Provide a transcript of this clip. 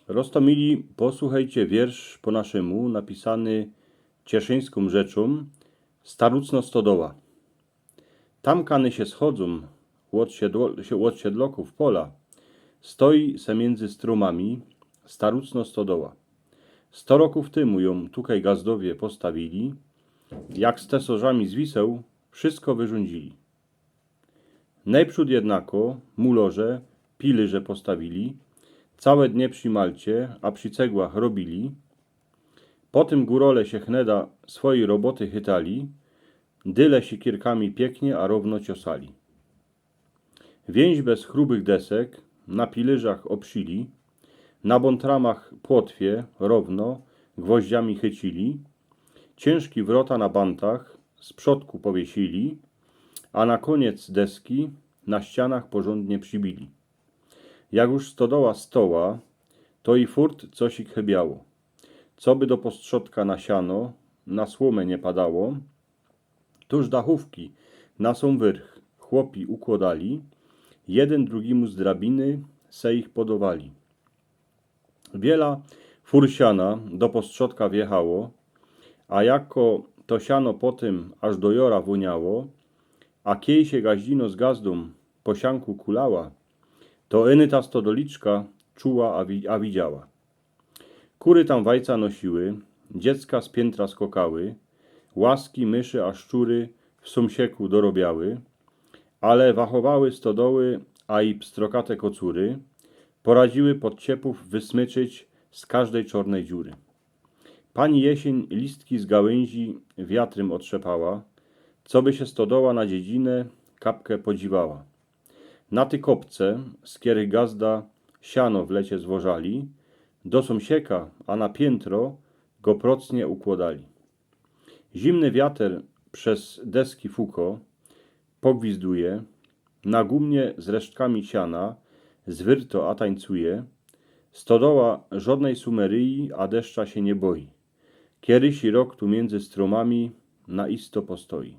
Rostomili, posłuchajcie wiersz po naszemu, napisany cieszyńską rzeczą, Starucno stodoła. Tam kany się schodzą, łot siedloków pola, stoi se między strumami, Starucno stodoła. 100 roków temu ją tukaj gazdowie postawili, jak z tesorzami z wiseł wszystko wyrządzili. Najprzód jednako mulorze pilyże postawili, całe dnie przy malcie, a przy cegłach robili. Potem górole się chneda swojej roboty chytali, dyle sikierkami pięknie, a równo ciosali. Więźbę z chrubych desek na pilyżach obsili, na bontramach płotwie równo gwoździami chycili, ciężki wrota na bantach z przodku powiesili, a na koniec deski na ścianach porządnie przybili. Jak już stodoła stoła, to i furt cosik chybiało, co by do postrzodka na siano, na słomę nie padało, tuż dachówki na są wyrch chłopi układali, jeden drugimu z drabiny se ich podowali. Wiela fur siana do postrzodka wjechało, a jako to siano po tym aż do jora woniało, a kiej się gaździno z gazdą po sianku kulała, to eny ta stodoliczka czuła, a widziała. Kury tam wajca nosiły, dziecka z piętra skokały, łaski, myszy, a szczury w sumsieku dorobiały, ale wachowały stodoły, a i pstrokate kocury, poradziły pod ciepów wysmyczyć z każdej czornej dziury. Pani jesień listki z gałęzi wiatrem otrzepała, co by się stodoła na dziedzinę kapkę podziwała. Na ty kopce, z kierych gazda siano w lecie zwożali, do sąsieka, a na piętro go procnie układali. Zimny wiater przez deski fuko pogwizduje, na gumnie z resztkami siana zwyrto a tańcuje, stodoła żadnej sumeryi, a deszcza się nie boi. Kiedyś i rok tu między stromami na isto postoi.